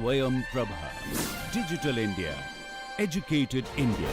Swayam Prabha. Digital India. Educated India.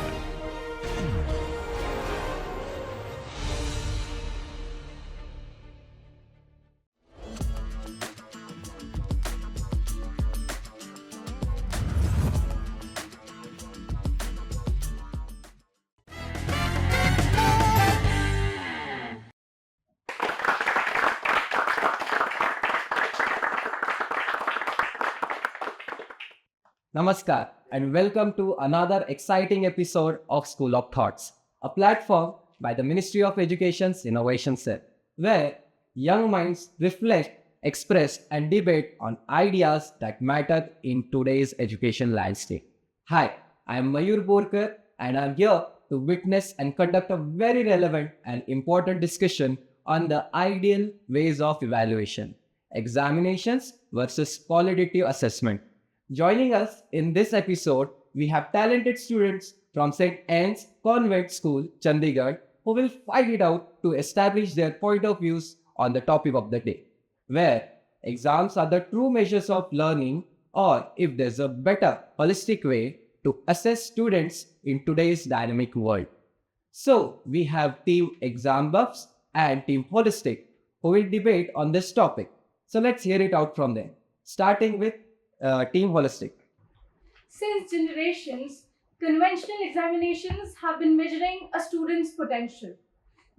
Namaskar and welcome to another exciting episode of School of Thoughts, a platform by the Ministry of Education's Innovation Cell, where young minds reflect, express, and debate on ideas that matter in today's education landscape. Hi, I am Mayur Borkar and I am here to witness and conduct a very relevant and important discussion on the ideal ways of evaluation, examinations versus qualitative assessment. Joining us in this episode, we have talented students from St. Anne's Convent School, Chandigarh, who will fight it out to establish their point of views on the topic of the day, where exams are the true measures of learning, or if there's a better, holistic way to assess students in today's dynamic world. So, we have Team Exam Buffs and Team Holistic who will debate on this topic. So, let's hear it out from them, starting with Team Holistic. Since generations, conventional examinations have been measuring a student's potential.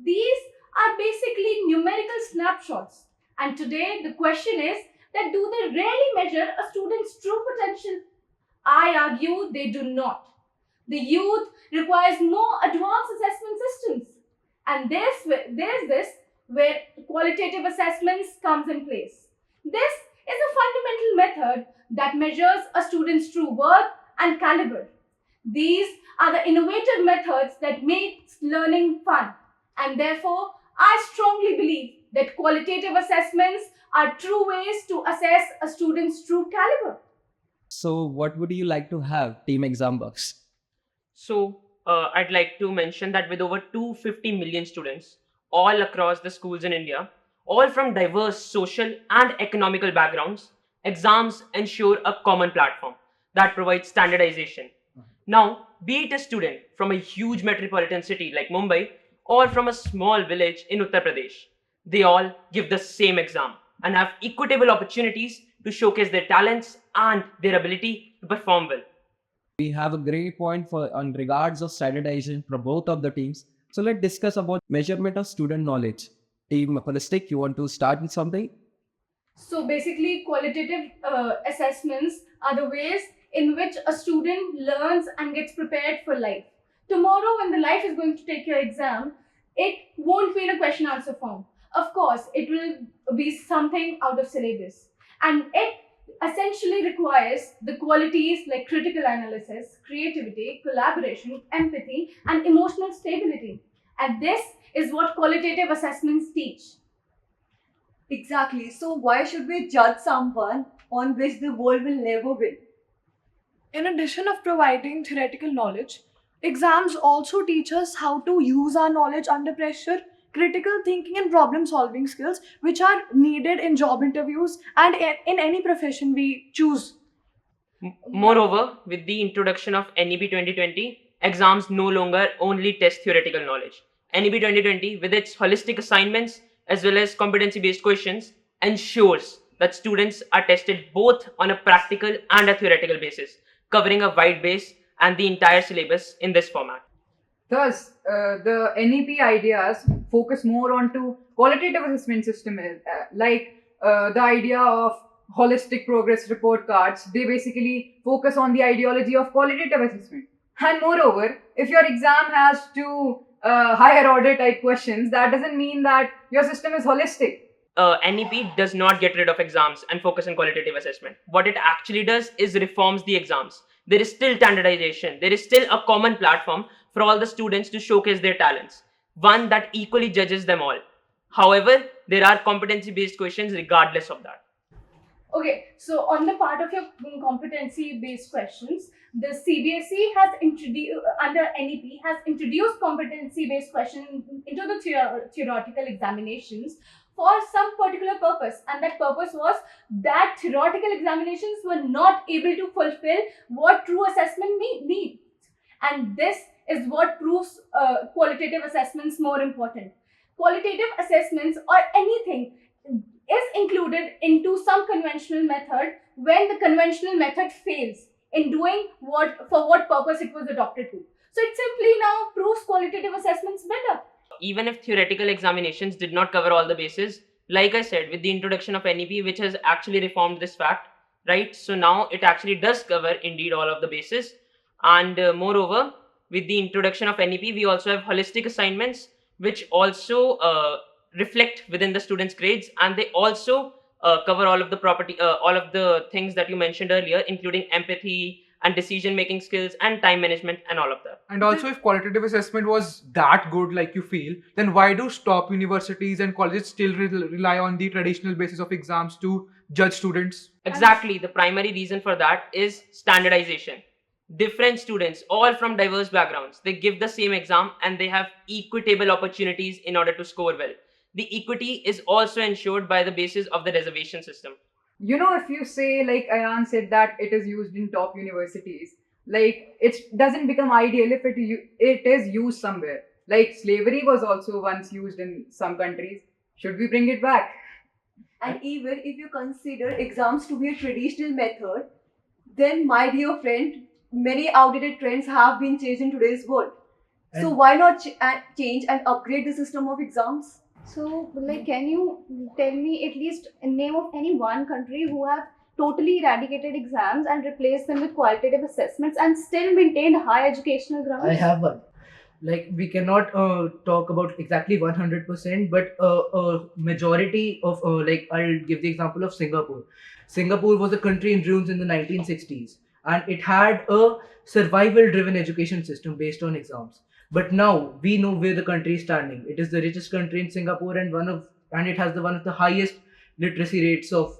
These are basically numerical snapshots. And today the question is that do they really measure a student's true potential? I argue they do not. The youth requires more advanced assessment systems. And there's this where qualitative assessments comes in place. This is a fundamental method that measures a student's true worth and caliber. These are the innovative methods that make learning fun, and therefore I strongly believe that qualitative assessments are true ways to assess a student's true caliber. So, what would you like to have, Team Exam Buffs? I'd like to mention that with over 250 million students all across the schools in India, all from diverse social and economical backgrounds, exams ensure a common platform that provides standardization. Now, be it a student from a huge metropolitan city like Mumbai or from a small village in Uttar Pradesh, they all give the same exam and have equitable opportunities to showcase their talents and their ability to perform well. We have a great point for on regards of standardization for both of the teams. So let's discuss about measurement of student knowledge. Team Holistic, you want to start with something? So basically, qualitative assessments are the ways in which a student learns and gets prepared for life. Tomorrow, when the life is going to take your exam, it won't be in a question answer form. Of course, it will be something out of syllabus. And it essentially requires the qualities like critical analysis, creativity, collaboration, empathy, and emotional stability. And this is what qualitative assessments teach. Exactly. So why should we judge someone on which the world will never win? In addition of providing theoretical knowledge, exams also teach us how to use our knowledge under pressure, critical thinking and problem solving skills which are needed in job interviews and in any profession we choose. Moreover, with the introduction of NEP 2020, exams no longer only test theoretical knowledge. NEP 2020, with its holistic assignments as well as competency-based questions, ensures that students are tested both on a practical and a theoretical basis, covering a wide base and the entire syllabus in this format. Thus, the NEP ideas focus more onto qualitative assessment system, the idea of holistic progress report cards. They basically focus on the ideology of qualitative assessment. And moreover, if your exam has two higher order type questions, that doesn't mean that your system is holistic. NEP does not get rid of exams and focus on qualitative assessment. What it actually does is reforms the exams. There is still standardization. There is still a common platform for all the students to showcase their talents, one that equally judges them all. However, there are competency-based questions regardless of that. Okay, so on the part of your competency-based questions, the CBSE has introduced, under NEP, has introduced competency-based questions into the theoretical examinations for some particular purpose, and that purpose was that theoretical examinations were not able to fulfill what true assessment needs. And this is what proves qualitative assessments more important. Qualitative assessments or anything is included into some conventional method when the conventional method fails in doing for what purpose it was adopted to. So it simply now proves qualitative assessments better. Even if theoretical examinations did not cover all the bases, like I said, with the introduction of NEP, which has actually reformed this fact, right? So now it actually does cover indeed all of the bases. And moreover, with the introduction of NEP, we also have holistic assignments, which also reflect within the students' grades, and they also cover all of the things that you mentioned earlier, including empathy and decision-making skills and time management and all of that. And also, if qualitative assessment was that good, like you feel, then why do top universities and colleges still rely on the traditional basis of exams to judge students? Exactly. The primary reason for that is standardization. Different students, all from diverse backgrounds, they give the same exam and they have equitable opportunities in order to score well. The equity is also ensured by the basis of the reservation system. You know, if you say, like Ayan said, that it is used in top universities, like it doesn't become ideal if it is used somewhere. Like slavery was also once used in some countries. Should we bring it back? And even if you consider exams to be a traditional method, then, my dear friend, many outdated trends have been changed in today's world. So why not change and upgrade the system of exams? So, like, can you tell me at least a name of any one country who have totally eradicated exams and replaced them with qualitative assessments and still maintained high educational grounds? I have one. Like, we cannot talk about exactly 100%, but a majority of, like, I'll give the example of Singapore. Singapore was a country in ruins in the 1960s, and it had a survival driven education system based on exams. But now we know where the country is standing. It is the richest country in Singapore, and it has one of the highest literacy rates of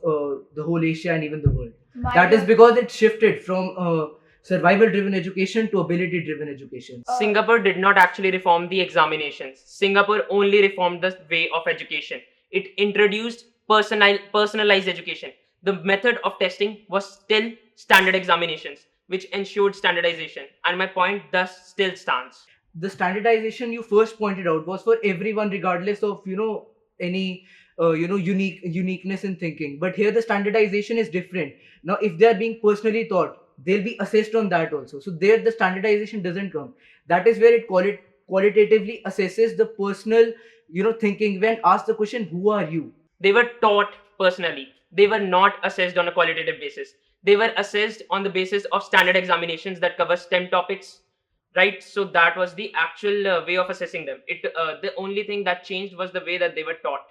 the whole Asia and even the world. That is because it shifted from survival driven education to ability driven education. Singapore did not actually reform the examinations. Singapore only reformed the way of education. It introduced personalized education. The method of testing was still standard examinations, which ensured standardization. And my point thus still stands. The standardization you first pointed out was for everyone, regardless of any uniqueness in thinking. But here the standardization is different. Now, if they are being personally taught, they'll be assessed on that also. So there the standardization doesn't come. That is where it qualitatively assesses the personal thinking when asked the question, who are you? They were taught personally. They were not assessed on a qualitative basis. They were assessed on the basis of standard examinations that cover STEM topics, right? So that was the actual way of assessing them. The only thing that changed was the way that they were taught.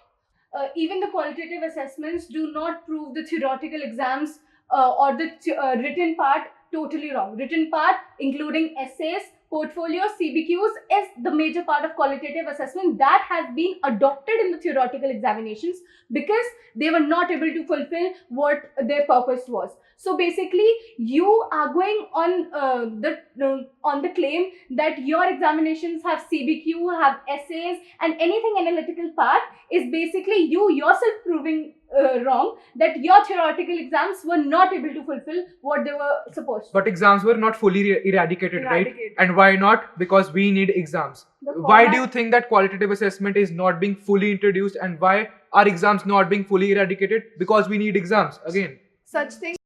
Even the qualitative assessments do not prove the theoretical exams or the written part totally wrong. Written part, including essays, portfolios, CBQs, is the major part of qualitative assessment that has been adopted in the theoretical examinations because they were not able to fulfill what their purpose was. So basically, you are going on the claim that your examinations have CBQ, have essays, and anything analytical part is basically you yourself proving wrong that your theoretical exams were not able to fulfill what they were supposed to. But exams were not fully eradicated, right? And why not? Because we need exams. Why do you think that qualitative assessment is not being fully introduced, and why are exams not being fully eradicated? Because we need exams again. Such things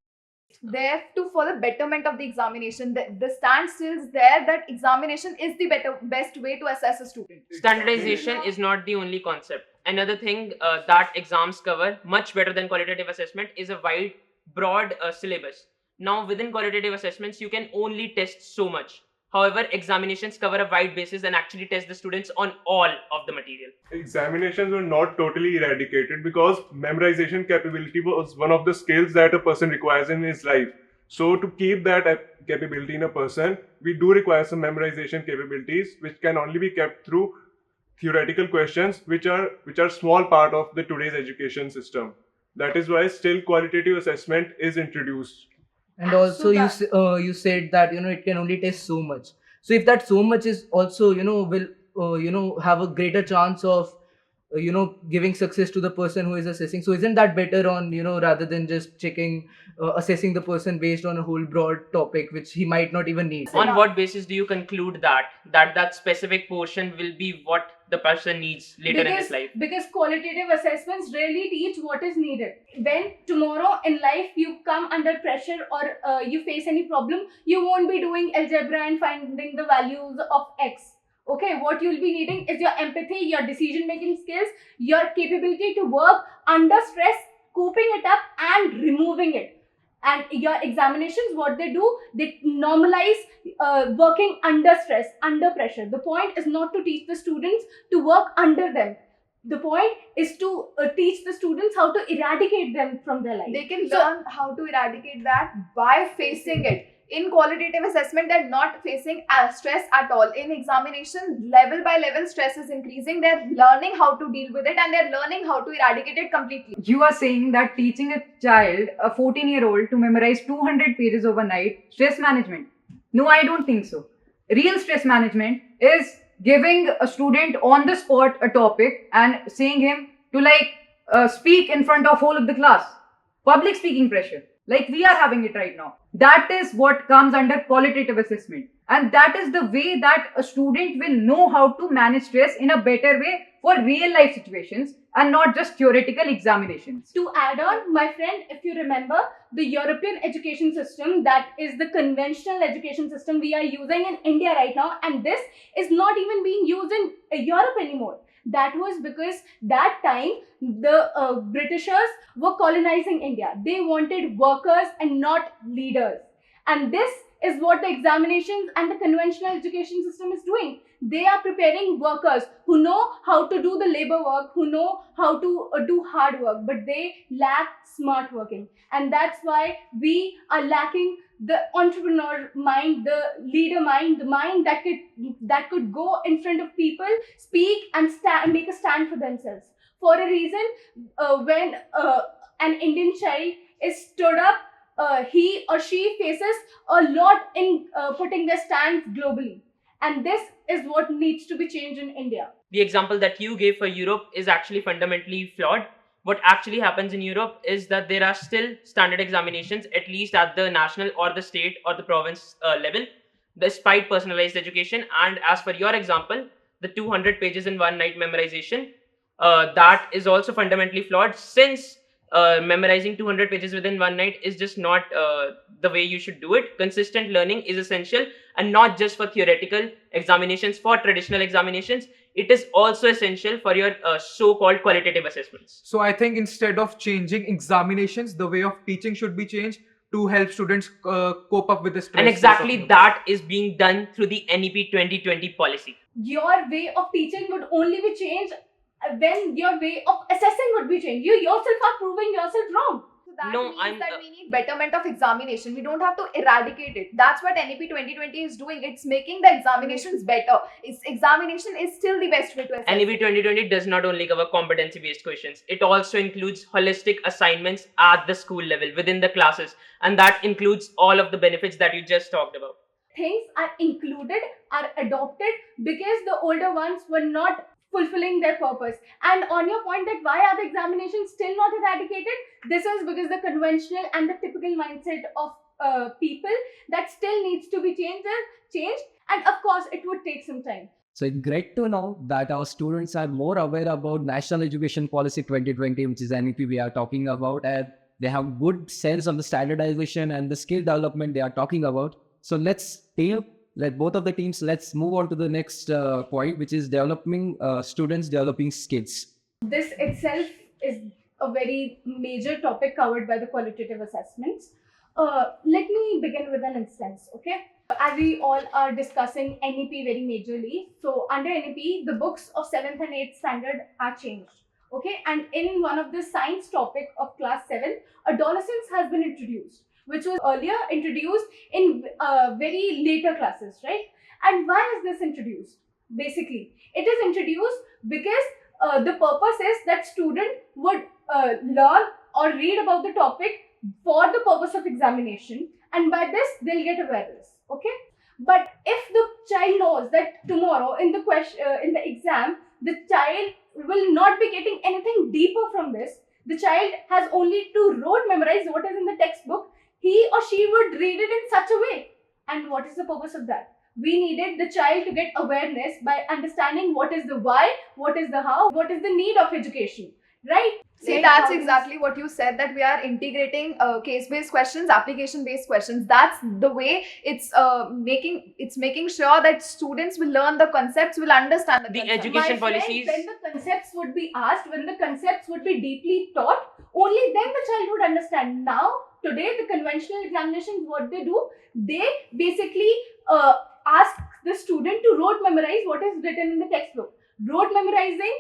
there for the betterment of the examination. The stand still is there that examination is the best way to assess a student. Standardization is not the only concept. Another thing that exams cover much better than qualitative assessment is a wide, broad syllabus. Now, within qualitative assessments, you can only test so much. However, examinations cover a wide basis and actually test the students on all of the material. Examinations were not totally eradicated because memorization capability was one of the skills that a person requires in his life. So to keep that capability in a person, we do require some memorization capabilities, which can only be kept through theoretical questions, which are small part of the today's education system. That is why still qualitative assessment is introduced. And also you said that it can only test so much. So if that so much is also will have a greater chance of giving success to the person who is assessing. So isn't that better on, rather than just checking, assessing the person based on a whole broad topic which he might not even need? On what basis do you conclude that specific portion will be what the person needs later in his life? Because qualitative assessments rarely teach what is needed. When tomorrow in life you come under pressure or you face any problem, you won't be doing algebra and finding the values of x. Okay, what you'll be needing is your empathy, your decision making skills, your capability to work under stress, coping it up and removing it. And your examinations, what they do, they normalize working under stress, under pressure. The point is not to teach the students to work under them. The point is to teach the students how to eradicate them from their life. They can learn how to eradicate that by facing it. In qualitative assessment, they're not facing stress at all. In examination, level by level, stress is increasing. They're learning how to deal with it and they're learning how to eradicate it completely. You are saying that teaching a child, a 14-year-old, to memorize 200 pages overnight, stress management. No, I don't think so. Real stress management is giving a student on the spot a topic and saying him to speak in front of whole of the class. Public speaking pressure, like we are having it right now. That is what comes under qualitative assessment. And that is the way that a student will know how to manage stress in a better way for real life situations and not just theoretical examinations. To add on, my friend, if you remember, the European education system, that is the conventional education system we are using in India right now, and this is not even being used in Europe anymore. That was because that time the Britishers were colonizing India. They wanted workers and not leaders. And this is what the examinations and the conventional education system is doing. They are preparing workers who know how to do the labor work, who know how to do hard work, but they lack smart working. And that's why we are lacking the entrepreneur mind, the leader mind, the mind that could go in front of people, speak and make a stand for themselves. For a reason, when an Indian child is stood up, he or she faces a lot in putting their stands globally. And this is what needs to be changed in India. The example that you gave for Europe is actually fundamentally flawed. What actually happens in Europe is that there are still standard examinations, at least at the national or the state or the province level, despite personalized education. And as for your example, the 200 pages in one night memorization, that is also fundamentally flawed, since memorizing 200 pages within one night is just not the way you should do it. Consistent learning is essential, and not just for theoretical examinations, for traditional examinations. It is also essential for your so-called qualitative assessments. So I think instead of changing examinations, the way of teaching should be changed to help students cope up with the stress. And exactly that is being done through the NEP 2020 policy. Your way of teaching would only be changed when your way of assessing would be changed. You yourself are proving yourself wrong. So that No, means that we need betterment of examination. We don't have to eradicate it. That's what NEP 2020 is doing. It's making the examinations better. Examination is still the best way to assess. NEP 2020 does not only cover competency-based questions, it also includes holistic assignments at the school level, within the classes, and that includes all of the benefits that you just talked about. Things are included, are adopted because the older ones were not fulfilling their purpose. And on your point that why are the examinations still not eradicated, this is because the conventional and the typical mindset of people that still needs to be changed, and of course it would take some time. So it's great to know that our students are more aware about National Education Policy 2020, which is NEP we are talking about, and they have good sense of the standardization and the skill development they are talking about. So let's both of the teams, let's move on to the next point, which is developing students developing skills. This itself is a very major topic covered by the qualitative assessments. Let me begin with an instance, okay? As we all are discussing NEP very majorly, so under NEP, the books of 7th and 8th standard are changed, okay? And in one of the science topic of class 7, adolescence has been introduced, which was earlier introduced in very later classes, right? And why is this introduced? Basically, it is introduced because the purpose is that student would learn or read about the topic for the purpose of examination, and by this they'll get awareness, okay? But if the child knows that tomorrow in the exam, the child will not be getting anything deeper from this. The child has only to rote memorize what is in the textbook. He or she would read it in such a way. And what is the purpose of that? We needed the child to get awareness by understanding what is the why, what is the how, what is the need of education, right? See, Right? that's How is- exactly what you said, that we are integrating case-based questions, application-based questions. That's the way it's making sure that students will learn the concepts, will understand the The concepts. education My friend, policies. when the concepts would be asked, when the concepts would be deeply taught, only then the child would understand. Now, today, the conventional examinations, what they do, they basically ask the student to rote memorize what is written in the textbook. Rote memorizing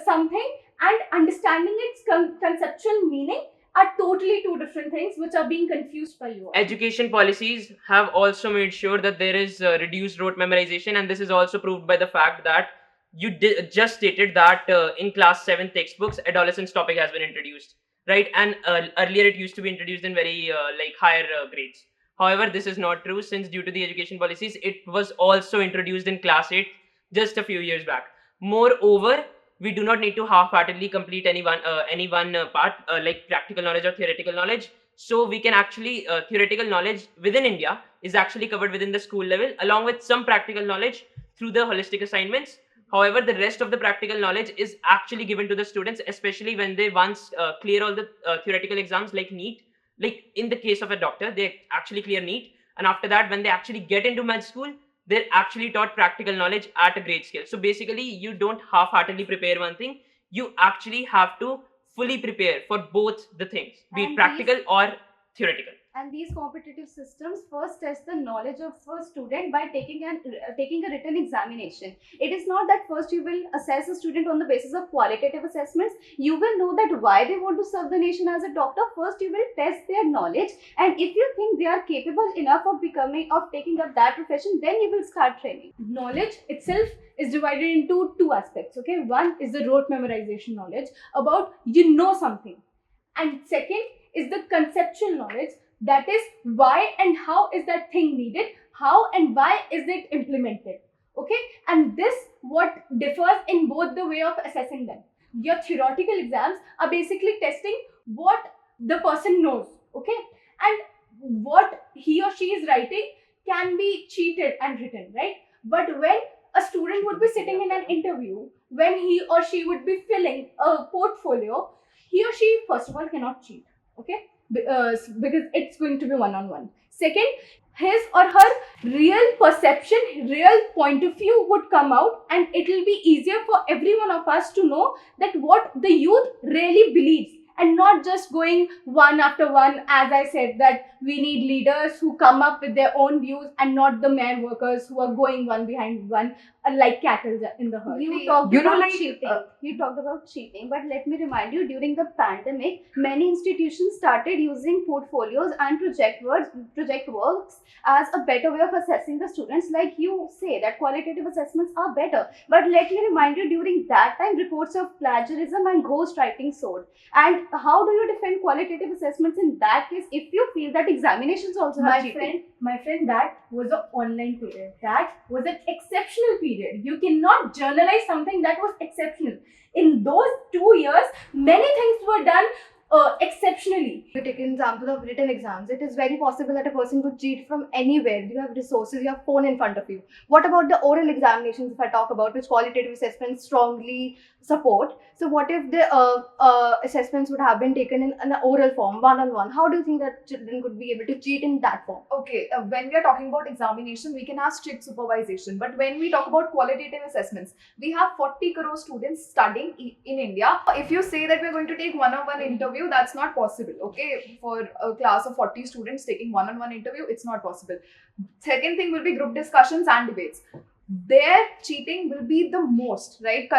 something and understanding its conceptual meaning are totally two different things which are being confused by you all. Education policies have also made sure that there is reduced rote memorization, and this is also proved by the fact that you just stated that in class 7 textbooks adolescence topic has been introduced, right? And earlier it used to be introduced in very like higher grades. However, this is not true, since due to the education policies it was also introduced in class 8 just a few years back. Moreover, we do not need to half-heartedly complete any one part like practical knowledge or theoretical knowledge. So we can actually theoretical knowledge within India is actually covered within the school level, along with some practical knowledge through the holistic assignments. However, the rest of the practical knowledge is actually given to the students, especially when they once clear all the theoretical exams like NEET. Like in the case of a doctor, they actually clear NEET, and after that, when they actually get into med school, they're actually taught practical knowledge at a grade scale. So basically, you don't half-heartedly prepare one thing. You actually have to fully prepare for both the things, be And it practical or theoretical. And these competitive systems first test the knowledge of a student by taking a written examination. It is not that first you will assess a student on the basis of qualitative assessments. You will know that why they want to serve the nation as a doctor. First you will test their knowledge, and if you think they are capable enough of taking up that profession, then you will start training. Knowledge itself is divided into two aspects. Okay, one is the rote memorization knowledge about you know something, and second is the conceptual knowledge, that is why and how is that thing needed, how and why is it implemented. Okay, and this what differs in both the way of assessing them. Your theoretical exams are basically testing what the person knows, okay, and what he or she is writing can be cheated and written, right? But when a student would be sitting in an interview, when he or she would be filling a portfolio, he or she first of all cannot cheat, okay, because it's going to be one-on-one. Second, his or her real perception, real point of view would come out, and it will be easier for every one of us to know that what the youth really believes, and not just going one after one. As I said, that we need leaders who come up with their own views and not the mere workers who are going one behind one like cattle in the herd. You talked you know, about like, cheating. You talked about cheating, but let me remind you, during the pandemic, many institutions started using portfolios and project works as a better way of assessing the students. Like you say that qualitative assessments are better, but let me remind you, during that time, reports of plagiarism and ghostwriting soared. And how do you defend qualitative assessments in that case if you feel that examinations also have cheating? My friend, that was an online period. That was an exceptional period. You cannot journalize something that was exceptional. In those 2 years, many things were done exceptionally. You take an example of written exams. It is very possible that a person could cheat from anywhere. You have resources, you have phone in front of you. What about the oral examinations, if I talk about, which qualitative assessments strongly support? So what if the assessments would have been taken in an oral form, one-on-one? How do you think that children could be able to cheat in that form? Okay, when we are talking about examination, we can have strict supervision. But when we talk about qualitative assessments, we have 40 crore students studying in India. If you say that we're going to take one-on-one interview, that's not possible. Okay, for a class of 40 students taking one-on-one interview, it's not possible. Second thing will be group discussions and debates. Their cheating will be the most, right?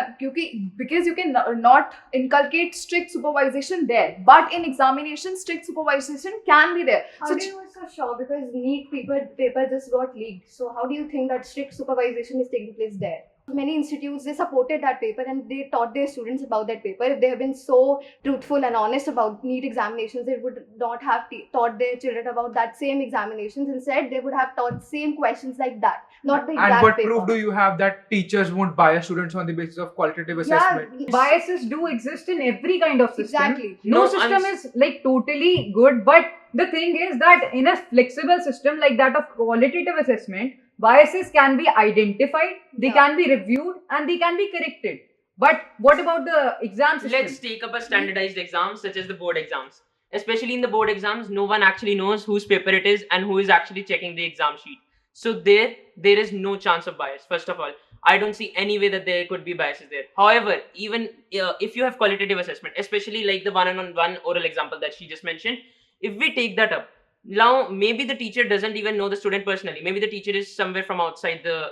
Because you can not inculcate strict supervision there, but in examination, strict supervision can be there. How do you know so sure? Because NEET paper just got leaked. So how do you think that strict supervision is taking place there? Many institutes, they supported that paper and they taught their students about that paper. If they have been so truthful and honest about NEET examinations, they would not have taught their children about that same examinations. Instead, they would have taught same questions like that. not the And exact what paper. proof do you have that teachers won't bias students on the basis of qualitative assessment? Yeah, Biases do exist in every kind of system. Exactly. No No, system is like totally good, but the thing is that in a flexible system like that of qualitative assessment, biases can be identified, they Yeah. can be reviewed, and they can be corrected. But what about the exam system? Let's take up a standardized exam such as the board exams. Especially in the board exams, no one actually knows whose paper it is and who is actually checking the exam sheet. So there is no chance of bias. First of all, I don't see any way that there could be biases there. However, even if you have qualitative assessment, especially like the one-on-one oral example that she just mentioned, if we take that up, now maybe the teacher doesn't even know the student personally. Maybe the teacher is somewhere from outside the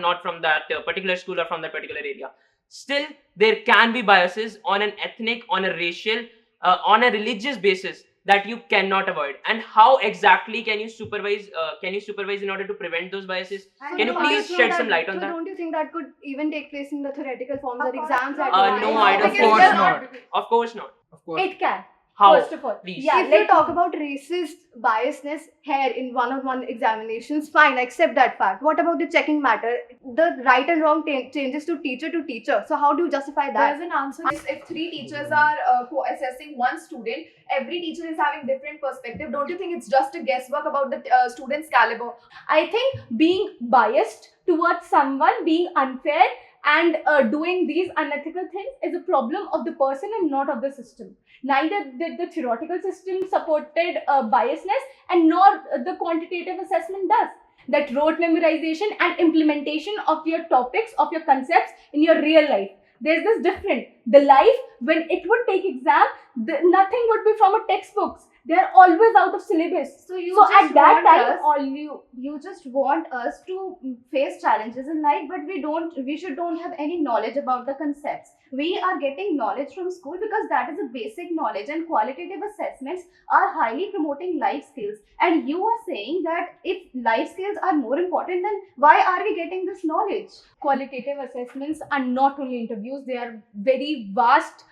not from that particular school or from that particular area. Still, there can be biases on an ethnic, on a racial, on a religious basis that you cannot avoid. And how exactly can you supervise? In order to prevent those biases? So Can you don't please think shed that- some light on so that? don't you think that could even take place in the theoretical forms or Of course exams? not. that No, you I have? don't Of think course so. not. Of course not. Of course. It can. How? First of all, Please. yeah, If you let talk about racist biasness here in one-on-one examinations, fine, I accept that fact. What about the checking matter? The right and wrong changes to teacher. So how do you justify that? There's an answer. If three teachers are assessing one student, every teacher is having different perspective. Don't you think it's just a guesswork about the student's caliber? I think being biased towards someone, being unfair, and doing these unethical things is a problem of the person and not of the system. Neither did the theoretical system supported biasness, and nor the quantitative assessment does. That rote memorization and implementation of your topics, of your concepts in your real life. There's this different. The life, when it would take exam, nothing would be from a textbooks. They're always out of syllabus. So you So just at that want time, us- all you you just want us to face challenges in life, but we should don't have any knowledge about the concepts. We are getting knowledge from school because that is a basic knowledge, and qualitative assessments are highly promoting life skills. And you are saying that if life skills are more important, then why are we getting this knowledge? qualitative assessments are not only interviews, they are very vast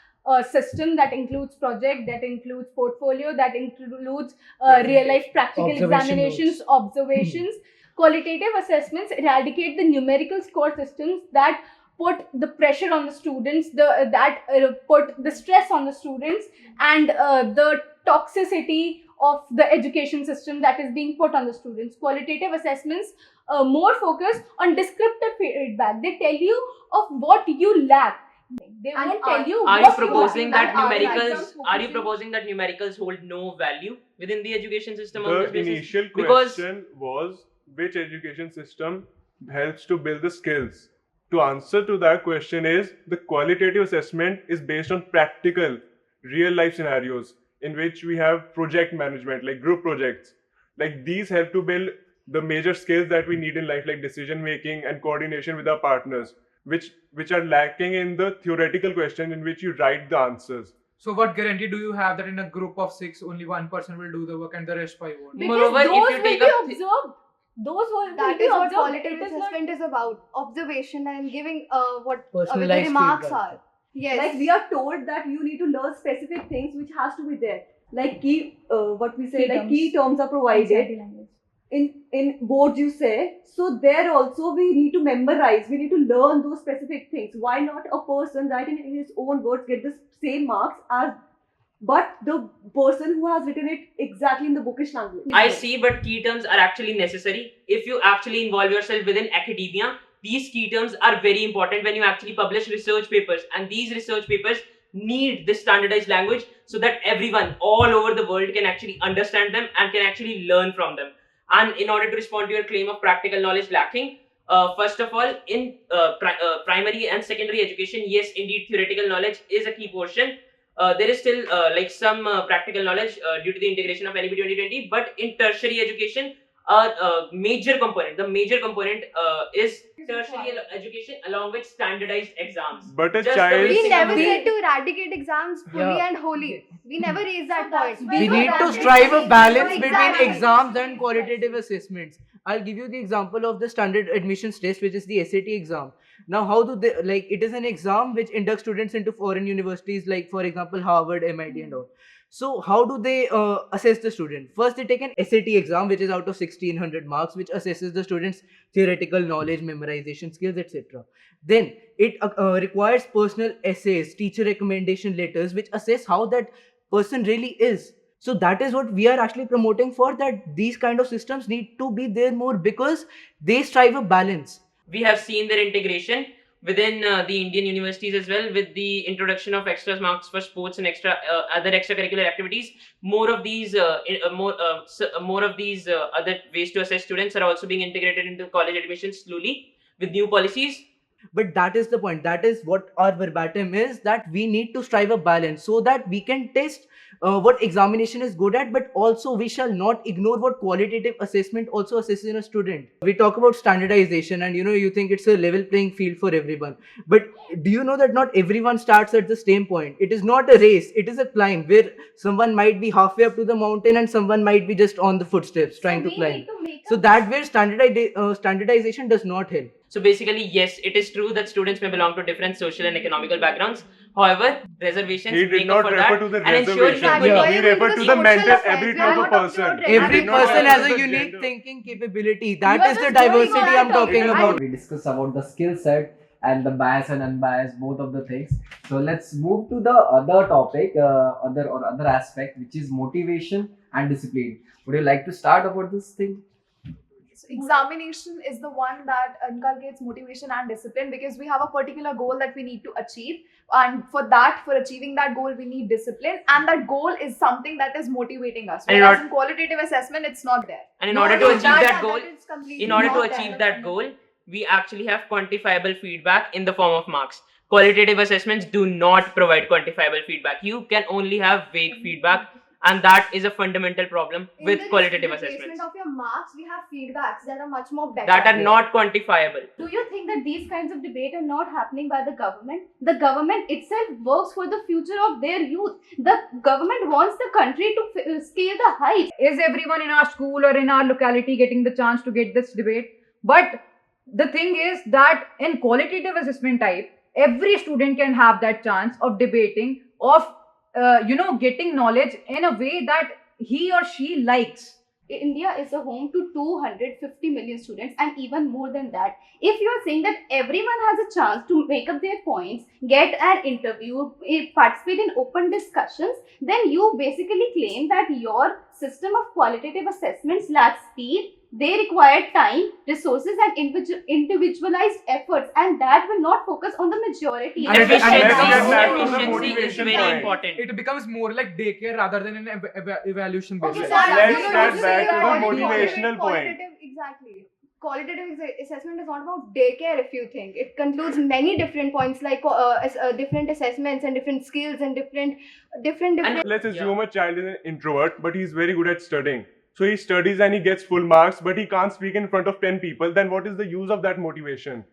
system that includes project, that includes portfolio, that includes real life practical Observation examinations, notes. observations. Qualitative assessments eradicate the numerical score systems that put the pressure on the students, put the stress on the students, and the toxicity of the education system that is being put on the students. Qualitative assessments more focus on descriptive feedback. They tell you of what you lack. They And won't tell you Are what you proposing that are numericals? exams Are you focusing- proposing that numericals hold no value within the education system on The this basis? initial Because- question was which education system helps to build the skills. To answer to that question is the qualitative assessment is based on practical real life scenarios in which we have project management like group projects. Like these help to build the major skills that we need in life like decision making and coordination with our partners, which are lacking in the theoretical question in which you write the answers. So what guarantee do you have that in a group of 6 only one person will do the work and the rest 5 won't? because Moreover, if those you will take be up observed. Those will That be is what observed. qualitative It is not- assessment is about: observation and giving what the Personalized remarks feedback. are. Yes. Like we are told that you need to learn specific things which has to be there. Like what we say, Key like terms. key terms are provided in boards. You say so. There also we need to memorize. We need to learn those specific things. Why not a person writing in his own words get the same marks as, but the person who has written it exactly in the bookish language? I see, but key terms are actually necessary. If you actually involve yourself within academia, these key terms are very important when you actually publish research papers. And these research papers need this standardized language so that everyone all over the world can actually understand them and can actually learn from them. And in order to respond to your claim of practical knowledge lacking, first of all, in primary and secondary education, yes, indeed, theoretical knowledge is a key portion. There is still like some practical knowledge due to the integration of NEP 2020, but in tertiary education, the major component is tertiary education along with standardized exams. But a Just the child, We basic never knowledge. said to eradicate exams fully Yeah. and wholly. We never raised that So that's point. why We know need that to it's strive a very- balance between Exactly. exams and qualitative assessments. I'll give you the example of the standard admissions test, which is the SAT exam. Now, how do they, like, it is an exam which inducts students into foreign universities, like, for example, Harvard, MIT, and all. So how do they assess the student? First, they take an SAT exam, which is out of 1600 marks, which assesses the student's theoretical knowledge, memorization skills, etc. Then it requires personal essays, teacher recommendation letters, which assess how that person really is. So that is what we are actually promoting for, that these kind of systems need to be there more, because they strive a balance. We have seen their integration within the Indian universities as well, with the introduction of extra marks for sports and other extracurricular activities. More of these other ways to assess students are also being integrated into college admissions slowly with new policies. But that is the point. That is what our verbatim is, that we need to strive a balance so that we can test what examination is good at, but also we shall not ignore what qualitative assessment also assesses in a student. We talk about standardization, and you think it's a level playing field for everyone. But do you know that not everyone starts at the same point? It is not a race, it is a climb where someone might be halfway up to the mountain and someone might be just on the footsteps trying to climb. So that where standardization does not help. So basically, yes, it is true that students may belong to different social and economical backgrounds. However, reservations He did make not up for refer that to the and ensure reservation. equality. He referred to the mental ability of a person. Every Did not person refer has to a the unique gender. thinking capability. That You is are the just going diversity on I'm and talking talking. about. We discuss about the skill set and the bias and unbiased, both of the things. So let's move to the other topic, other aspect, which is motivation and discipline. Would you like to start about this thing? So examination is the one that inculcates motivation and discipline, because we have a particular goal that we need to achieve, and for achieving that goal we need discipline, and that goal is something that is motivating us. And Whereas in qualitative assessment, it's not there. And in No, order to no, achieve that goal, is completely in order to not there. achieve that goal, we actually have quantifiable feedback in the form of marks. Qualitative assessments do not provide quantifiable feedback. You can only have vague feedback, and that is a fundamental problem In with the qualitative replacement assessments of your marks, we have feedbacks that are much more better. that are not quantifiable. Do you think that these kinds of debate are not happening by the government? The government itself works for the future of their youth. The government wants the country to scale the heights. Is everyone in our school or in our locality getting the chance to get this debate? But the thing is that in qualitative assessment type, every student can have that chance of debating, of getting knowledge in a way that he or she likes. India is a home to 250 million students and even more than that. If you are saying that everyone has a chance to make up their points, get an interview, participate in open discussions, then you basically claim that your system of qualitative assessments lacks speed. They require time, resources, and individualized efforts, and that will not focus on the majority. And let's get back to the Efficiency is motivation very point. important. It becomes more like daycare rather than an evaluation based. Okay, Let's so get you back say to the that motivational point. Exactly. Qualitative assessment is not about daycare, if you think. It concludes many different points, like different assessments and different skills and different. Let's assume a child is an introvert, but he's very good at studying. So he studies and he gets full marks, but he can't speak in front of 10 people. Then what is the use of that motivation?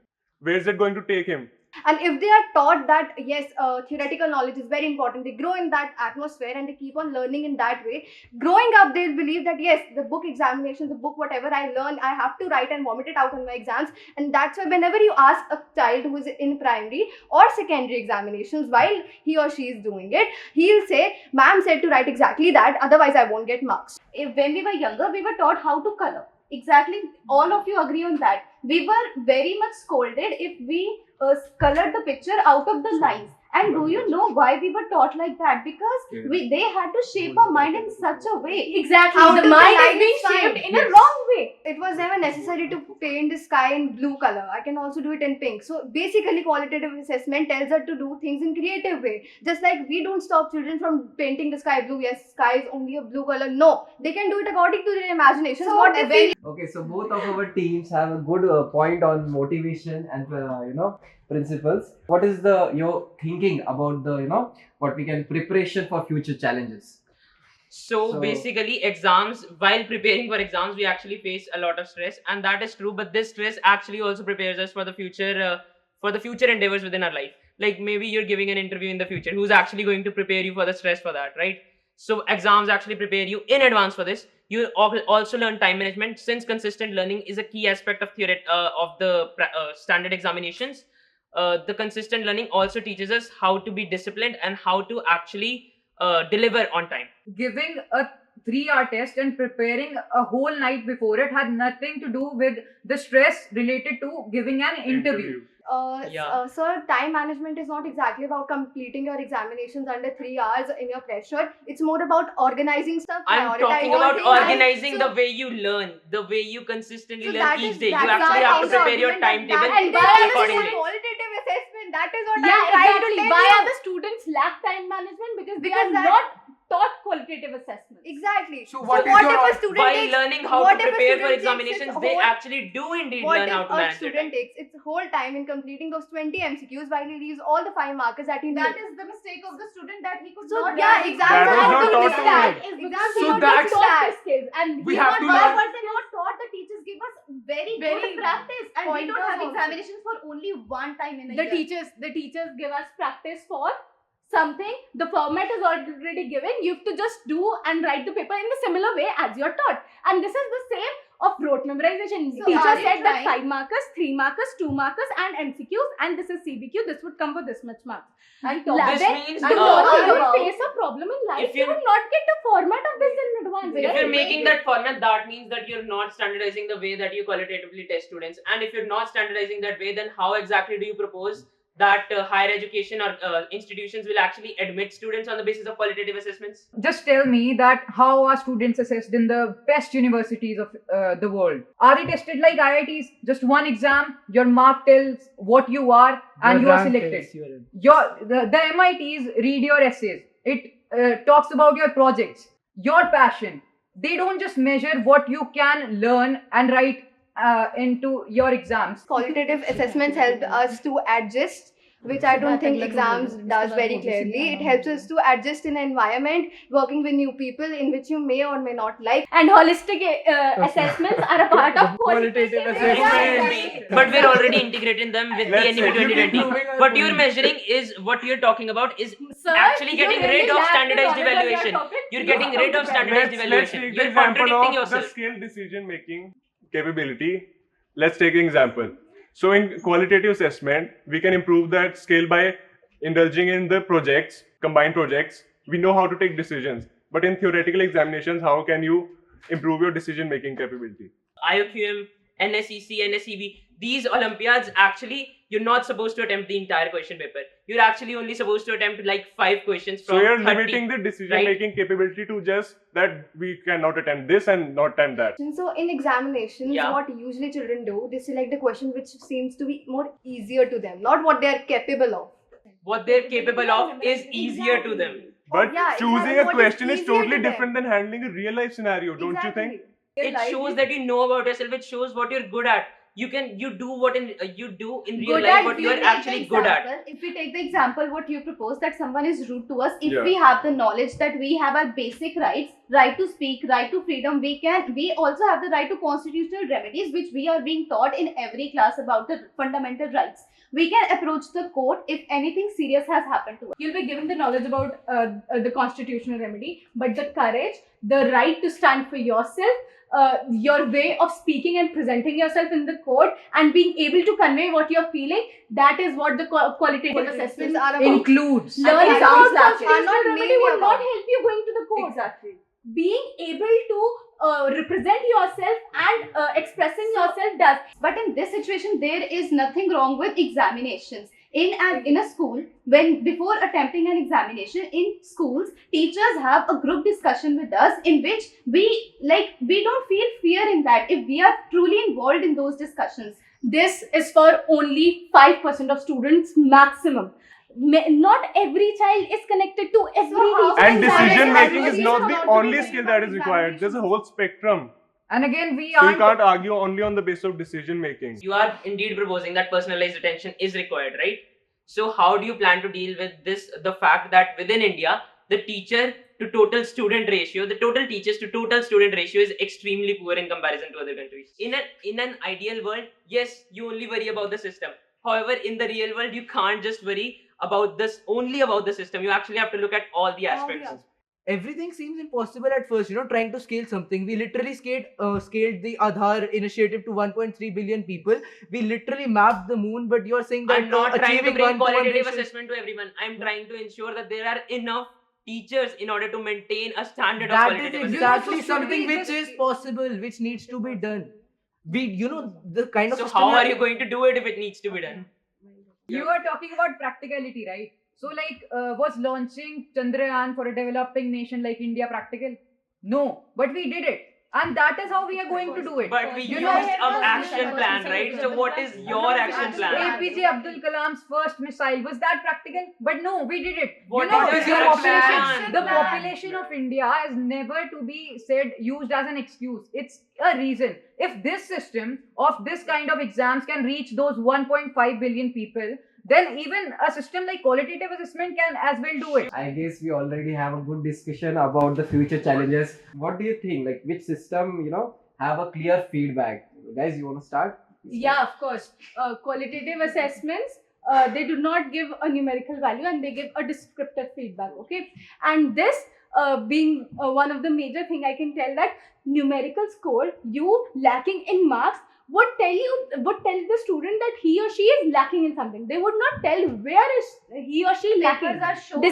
Where is it going to take him? And if they are taught that yes, theoretical knowledge is very important, they grow in that atmosphere and they keep on learning in that way. Growing up, they'll believe that yes, the book examination, the book whatever I learn, I have to write and vomit it out on my exams. And that's why whenever you ask a child who is in primary or secondary examinations while he or she is doing it, he'll say, "Ma'am said to write exactly that, otherwise I won't get marks." When we were younger, we were taught how to color. Exactly, all of you agree on that. We were very much scolded if we colored the picture out of the lines. And do you know why we were taught like that? Because they had to shape our mind in such a way. Exactly. How The the mind mind is is being being shaped in a wrong way. It was never necessary to paint the sky in blue color. I can also do it in pink. So basically, qualitative assessment tells us to do things in creative way. Just like we don't stop children from painting the sky blue. Yes, sky is only a blue color. No, they can do it according to their imaginations. So what they feel. Okay, so both of our teams have a good point on motivation and principles. What is your thinking about the what we can preparation for future challenges? So basically, exams, while preparing for exams, we actually face a lot of stress, and that is true. But this stress actually also prepares us for the future endeavors within our life. Like maybe you're giving an interview in the future. Who's actually going to prepare you for the stress for that, right? So exams actually prepare you in advance for this. You also learn time management, since consistent learning is a key aspect of the standard examinations. The consistent learning also teaches us how to be disciplined and how to actually deliver on time. Giving a 3-hour test and preparing a whole night before it had nothing to do with the stress related to giving an interview. Sir, time management is not exactly about completing your examinations under 3 hours in your pressure. It's more about organizing stuff. I'm talking prioritizing about things. organizing So- the way you learn, the way you consistently so learn that each is- day. You that's actually our have to prepare your argument timetable and that is accordingly. qualitative assessment. That is what Yeah, I'm trying exactly. to tell Why you. are the students lack time management? Because they Because are that- not taught qualitative assessment. Exactly. So So what what is your if a student While takes, learning how what to if a prepare for student takes examinations, its they whole- actually do indeed what learn how if to a manage their student time. takes its whole time in completing those 20 MCQs while he leaves all the 5 markers that he knew? That is the mistake of the student that he could So not yeah, learn. exams That was have not to taught miss to that. Is Exams because do he So was not not that's- miss taught that. the skills, and We we have not to that learn- was not taught. The teachers give us very good Very practice, and we don't pointers have also. examinations for only one time in a The year. The teachers give us practice for something. The format is already given. You have to just do and write the paper in the similar way as you're taught. And this is the same of rote memorization. So Teacher are you said that trying- 5 markers, 3 markers, 2 markers, and MCQs, and this is CBQ. This would come for this much marks. And This Then means tomorrow you will about- face a problem in life. If You you- will not get the format of this in advance. If right? you're making that format, that means that you're not standardizing the way that you qualitatively test students. And if you're not standardizing that way, then how exactly do you propose that higher education or institutions will actually admit students on the basis of qualitative assessments? Just tell me that how are students assessed in the best universities of the world? Are they tested like IITs? Just one exam, your mark tells what you are, and you are selected. The MITs read your essays. It talks about your projects, your passion. They don't just measure what you can learn and write into your exams. qualitative assessments helped us to adjust, which I don't think exams does very clearly. It helps us to adjust in an environment, working with new people in which you may or may not like. And holistic assessments are a part of Qualitative qualitative assessment. But we're already integrating them with the Let's NEP say you 2020. What you're measuring is what you're talking about is Sir, actually getting you rid really of lack the standardized knowledge on your evaluation. topic. You're You getting have rid to of better. standardized Let's evaluation. take the You're example contradicting of the yourself. skill decision making capability. Let's take an example. So in qualitative assessment, we can improve that skill by indulging in the projects, combined projects. We know how to take decisions. But in theoretical examinations, how can you improve your decision making capability? IOQM, NSEC, NSEB, these Olympiads actually, you're not supposed to attempt the entire question paper. You're actually only supposed to attempt like 5 questions from So you're 30. limiting the decision making capability to just that we cannot attempt this and not attempt that. So in examinations, Yeah. what usually children do, they select the question which seems to be more easier to them, not what they are capable of. What they're capable of is easier to them. But Yeah, choosing exactly. a What is question is easier totally to them? different than handling a real life scenario, don't you think? It shows that you know about yourself. It shows what you're good at. You do what you do in real life what you are actually good at. If we take the example what you propose, that someone is rude to us, if Yeah. we have the knowledge that we have our basic rights, right to speak, right to freedom, we also have the right to constitutional remedies, which we are being taught in every class about the fundamental rights. We can approach the court if anything serious has happened to us. You'll be given the knowledge about the constitutional remedy, but the courage, the right to stand for yourself, your way of speaking and presenting yourself in the court, and being able to convey what you're feeling, that is what the qualitative assessment are about. includes. Learning And about exams are constitutional not remedy mainly would not about- help you going to the court. Exactly. Being able to represent yourself and expressing yourself does. But in this situation, there is nothing wrong with examinations. In a school, when before attempting an examination in schools, teachers have a group discussion with us in which we don't feel fear in that if we are truly involved in those discussions. This is for only 5% of students maximum. Not every child is connected to every how- teacher. And decision making is Examination not is the not to be only based skill on that is required. There's a whole spectrum. And again, we So you aren't. can't argue only on the basis of decision making. You are indeed proposing that personalized attention is required, right? So how do you plan to deal with this? The fact that within India, the teacher to total student ratio, the total teachers to total student ratio is extremely poor in comparison to other countries. In an ideal world, yes, you only worry about the system. However, in the real world, you can't just worry about only about the system. You actually have to look at all the aspects. Everything seems impossible at first, trying to scale something. We literally scaled the Aadhaar initiative to 1.3 billion people. We literally mapped the moon, but you're saying that I'm not trying to achieving bring one-to-one qualitative ratio- assessment to everyone. I'm trying to ensure that there are enough teachers in order to maintain a standard of That qualitative is assessment. exactly something which is possible, which needs to be done. The kind of So system how are that- you going to do it if it needs to be done? You are talking about practicality, right? So, like, was launching Chandrayaan for a developing nation like India practical? No, but we did it. And that is how we are going to do it. But we You used know, an action plan, right? So what is your action plan? APJ Abdul Kalam's first missile, was that practical? But no, we did it. What you know, is the your population, plan? the population of India is never to be used as an excuse. It's a reason. If this system of this kind of exams can reach those 1.5 billion people, then even a system like qualitative assessment can as well do it. I guess we already have a good discussion about the future challenges. What do you think? Like, which system, have a clear feedback? Guys, you want to start? Yeah, of course. Qualitative assessments, they do not give a numerical value and they give a descriptive feedback. Okay, and this being one of the major thing, I can tell that numerical score, you lacking in marks, would tell the student that he or she is lacking in something. They would not tell where is he or she lacking. Papers are shown.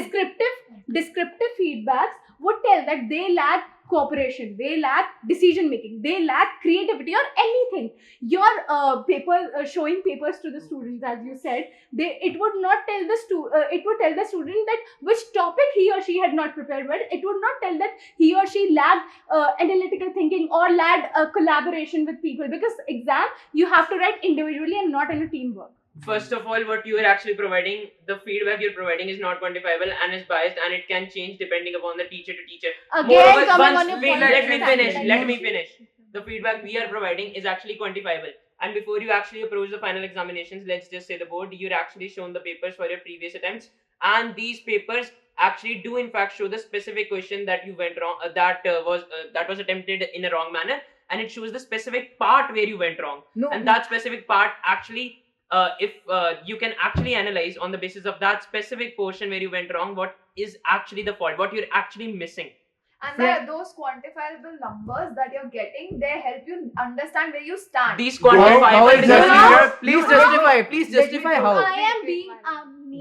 Descriptive feedbacks would tell that they lack cooperation, they lack decision making, they lack creativity or anything. Your showing papers to the students, as you said, it would not tell it would tell the student that which topic he or she had not prepared well. It would not tell that he or she lacked analytical thinking or lacked collaboration with people, because exam you have to write individually and not in a teamwork. First of all, what you are actually providing, the feedback you're providing is not quantifiable and is biased, and it can change depending upon the teacher to teacher. Again, coming on your point, let me exactly. finish. The feedback we are providing is actually quantifiable. And before you actually approach the final examinations, let's just say the board, you're actually shown the papers for your previous attempts, and these papers actually do in fact show the specific question that you went wrong, that was attempted in a wrong manner, and it shows the specific part where you went wrong. No, And that specific part actually, if you can actually analyze on the basis of that specific portion where you went wrong, what is actually the fault, what you're actually missing. And there are those quantifiable numbers that you're getting, they help you understand where you stand. These How quantifiable exactly? Please justify how. I am being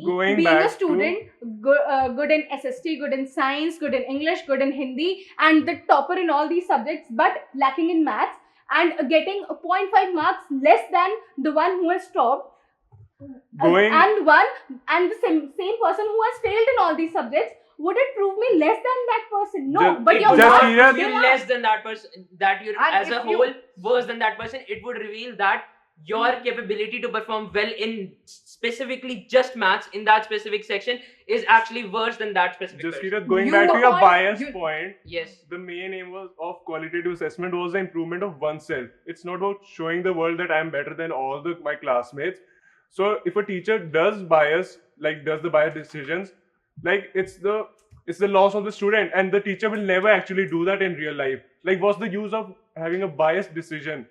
Going being back a student, good in SST, good in science, good in English, good in Hindi, and the topper in all these subjects, but lacking in maths, and getting 0.5 marks less than the one who has topped, Going- and the same person who has failed in all these subjects, would it prove me less than that person? No, Just- but it you're just not. Neeraj- You're less than that person, that you're And as a if you- whole worse than that person. It would reveal that your capability to perform well in specifically just maths in that specific section is actually worse than that specific Just person. going You back to know your what? bias You- point, Yes. the main aim of qualitative assessment was the improvement of oneself. It's not about showing the world that I'm better than all my classmates. So if a teacher does the bias decisions, like it's the loss of the student, and the teacher will never actually do that in real life. Like, what's the use of having a biased decision?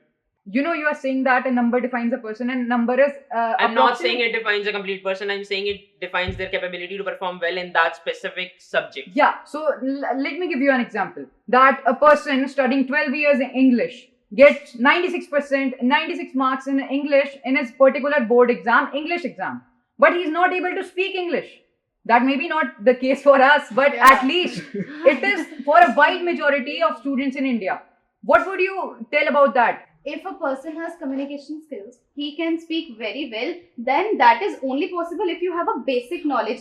you are saying that a number defines a person, and number is. I'm not saying it defines a complete person. I'm saying it defines their capability to perform well in that specific subject. Yeah, so let me give you an example. That a person studying 12 years in English gets 96 marks in English in his particular board exam, English exam, but he's not able to speak English. That may be not the case for us, but at least it is for a wide majority of students in India. What would you tell about that? If a person has communication skills, he can speak very well, then that is only possible if you have a basic knowledge.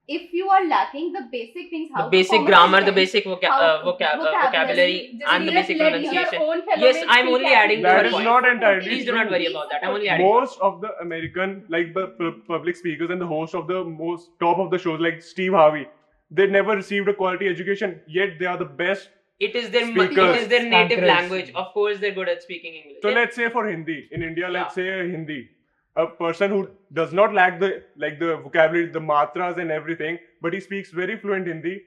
If you are lacking the basic things, how The basic to form a grammar, the sentence, basic how- vocabulary, Just and the basic let your pronunciation. own fellow Yes, mates I'm speak only as adding you to her That is point. not entirely Please do true. not worry about that. I'm only adding. Most of the American, like the public speakers and the host of the most top of the shows, like Steve Harvey, they never received a quality education, yet they are the best. It is their Speakers. native Anchors. language. Of course, they're good at speaking English. So let's say for Hindi, in India, let's Yeah. say Hindi, a person who does not lack the vocabulary, the matras and everything, but he speaks very fluent Hindi.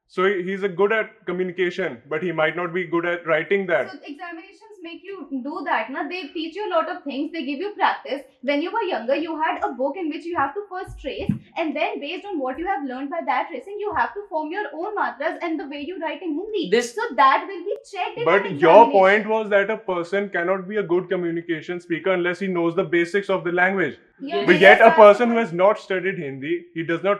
So he's a good at communication, but he might not be good at writing that. So examinations make you do that. Na? They teach you a lot of things. They give you practice. When you were younger, you had a book in which you have to first trace, and then based on what you have learned by that tracing, you have to form your own matras and the way you write in Hindi. So that will be checked in But an your examination. point was that a person cannot be a good communication speaker unless he knows the basics of the language. Yeah, But yes, yet a that's person the who has not studied Hindi, he does not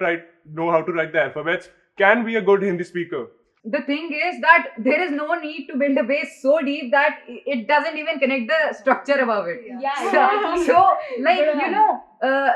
know how to write the alphabets, can be a good Hindi speaker. The thing is that there is no need to build a base so deep that it doesn't even connect the structure above it. So, like, you know,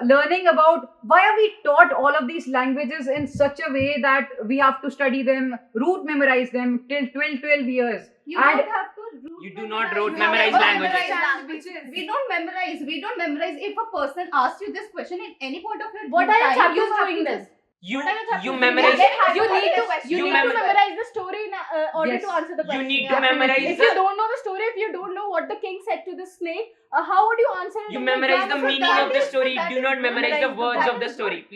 learning about why are we taught all of these languages in such a way that we have to study them, root memorize them till 12 years. You And- don't have to You do not rote memorize languages. We don't memorize. We don't memorize. If a person asks you this question at any point of your What are your time, chapters you have doing to this? just- You What are your chapters you doing? memorize. You need to You memorize the story in order Yes. to answer the question. You need to Definitely. memorize If you the. don't know the story, if you don't know what the king said to the snake, how would you answer it? You in memorize exam? the So meaning that of the is- story. that Do is not memorize the words that of the is story. not-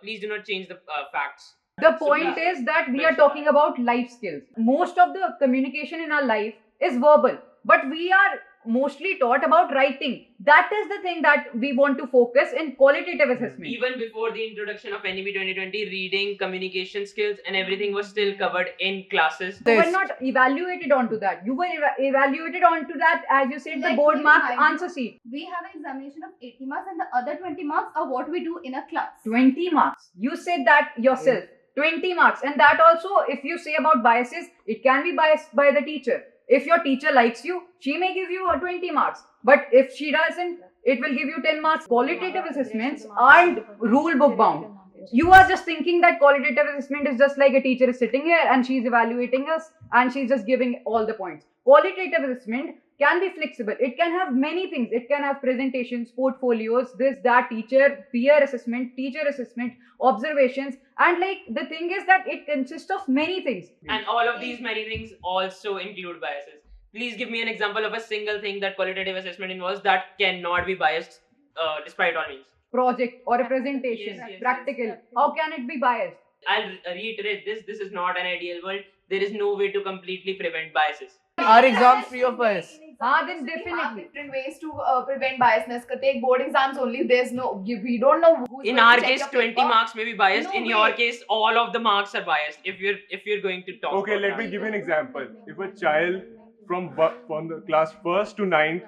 Please do not change the facts. The point is that we are talking about life skills. Most of the communication in our life is verbal, but we are mostly taught about writing. That is the thing that we want to focus in qualitative assessment. Even before the introduction of NEP 2020, reading, communication skills, and everything was still covered in classes. You were not evaluated onto that. You were evaluated onto that, as you said, the Let board me mark remind you. answer sheet. We have an examination of 80 marks, and the other 20 marks are what we do in a class. 20 marks. You said that yourself. 20 marks. And that also, if you say about biases, it can be biased by the teacher. If your teacher likes you, she may give you 20 marks. But if she doesn't, it will give you 10 marks. Qualitative assessments aren't rule book bound. You are just thinking that qualitative assessment is just like a teacher is sitting here and she's evaluating us and she's just giving all the points. Qualitative assessment can be flexible. It can have many things. It can have presentations, portfolios, this, that, peer assessment, teacher assessment, observations. And like the thing is that it consists of many things. And all of these many things also include biases. Please give me an example of a single thing that qualitative assessment involves that cannot be biased despite all means. Project or a presentation, Yes, practical. How can it be biased? I'll reiterate this. This is not an ideal world. There is no way to completely prevent biases. Are exams free of bias? Then We have definitely. different ways to prevent biasness. Take board exams only. There's no, we don't know who's In going our to check case, your 20 paper. marks may be biased. No In your way. case, all of the marks are biased. If you're going to talk. Okay, about let that. me give you an example. If a child from the class 1st to 9th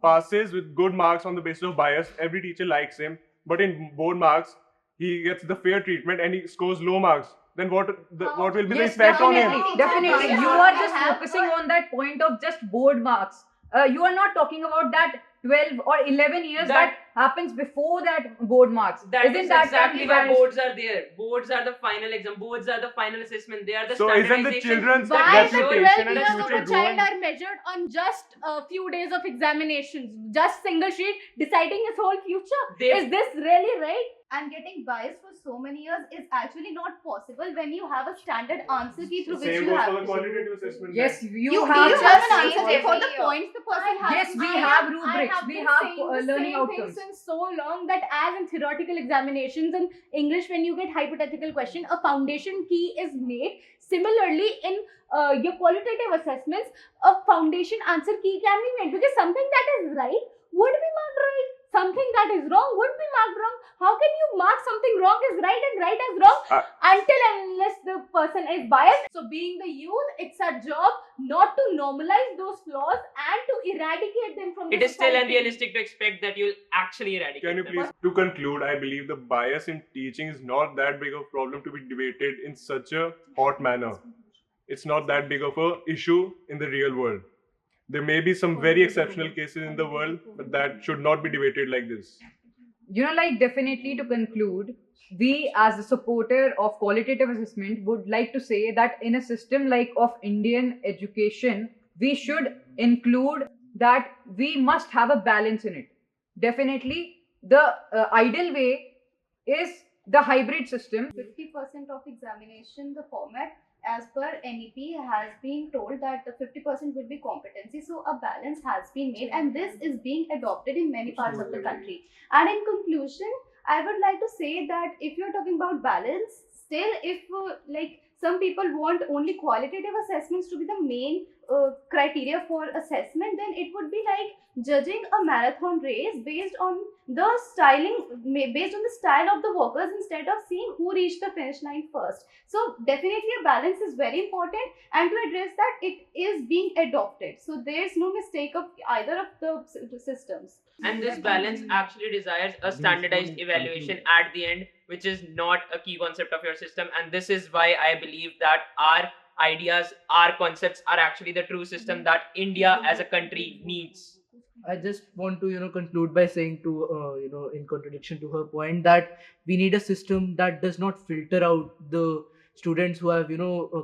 passes with good marks on the basis of bias, every teacher likes him. But in board marks, he gets the fair treatment and he scores low marks. Then what will be the Yes, effect on him? definitely. You are just focusing on that point of just board marks. You are not talking about that 12 or 11 years that happens before that board marks. That Isn't is that exactly can be why biased? boards are there. Boards are the final exam. Boards are the final assessment. They are the So isn't the standardization. children's Why the reputation 12 and years of future a child growing? are measured on just a few days of examinations, just single sheet deciding his whole future? They- Is this really right? And getting biased for so many years is actually not possible when you have a standard answer key through which Same you goes have for the to. qualitative assessment. Yes, then. you have You just have an change answer key for every the year. points the person has. Yes, we I have I rubrics. have We been have saying the learning same thing outcomes. since so long that as in theoretical examinations in English, when you get hypothetical question, a foundation key is made. Similarly, in your qualitative assessments, a foundation answer key can be made because something that is right would be marked right. Something that is wrong would be marked wrong. How can you mark something wrong as right and right as wrong until and unless the person is biased? So being the youth, it's our job not to normalize those flaws and to eradicate them from the It is still society. unrealistic to expect that you'll actually eradicate Can you them. please, to conclude, I believe the bias in teaching is not that big of a problem to be debated in such a hot manner. It's not that big of a issue in the real world. There may be some very exceptional cases in the world, but that should not be debated like this. You know, like definitely to conclude, we as a supporter of qualitative assessment would like to say that in a system like of Indian education, we should include that we must have a balance in it. Definitely, the ideal way is the hybrid system. 50% of examination, the format as per NEP has been told that the 50% will be competency. So a balance has been made, and this is being adopted in many parts of the country. And in conclusion, I would like to say that if you're talking about balance, still if like some people want only qualitative assessments to be the main criteria for assessment, then it would be like judging a marathon race based on the based on the style of the walkers instead of seeing who reached the finish line first. So definitely a balance is very important, and to address that, it is being adopted. So there's no mistake of either of the systems. And this balance actually desires a standardized evaluation at the end, which is not a key concept of your system. And this is why I believe that our ideas, our concepts are actually the true system that India as a country needs. I just want to, conclude by saying to, in contradiction to her point, that we need a system that does not filter out the students who have,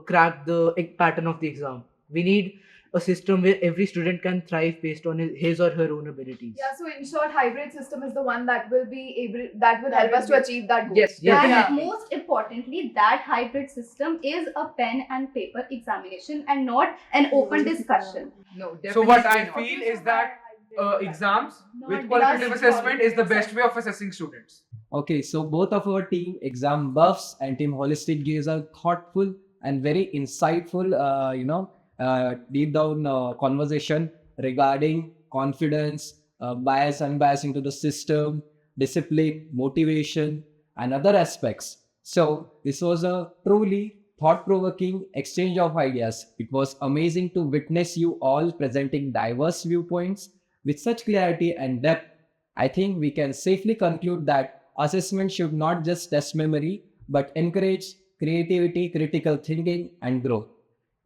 cracked the pattern of the exam. We need a system where every student can thrive based on his or her own abilities. Yeah, so in short, hybrid system is the one that will help us to achieve that goal. Yes. And most importantly, that hybrid system is a pen and paper examination and not an open discussion. No, definitely. So what I not. feel is that exams with Not qualitative just assessment is the best way of assessing students. Okay, so both of our team, Exam Buffs and Team Holistic, gives a thoughtful and very insightful, deep down conversation regarding confidence, bias, unbias into the system, discipline, motivation, and other aspects. So this was a truly thought-provoking exchange of ideas. It was amazing to witness you all presenting diverse viewpoints with such clarity and depth. I think we can safely conclude that assessment should not just test memory, but encourage creativity, critical thinking, and growth.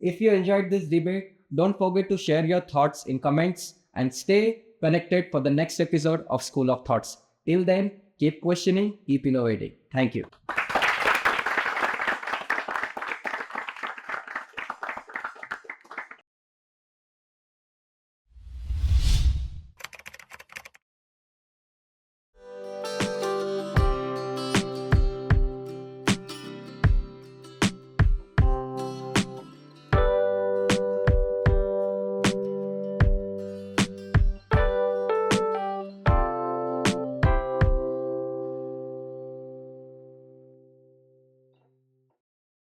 If you enjoyed this debate, don't forget to share your thoughts in comments and stay connected for the next episode of School of Thoughts. Till then, keep questioning, keep innovating. Thank you.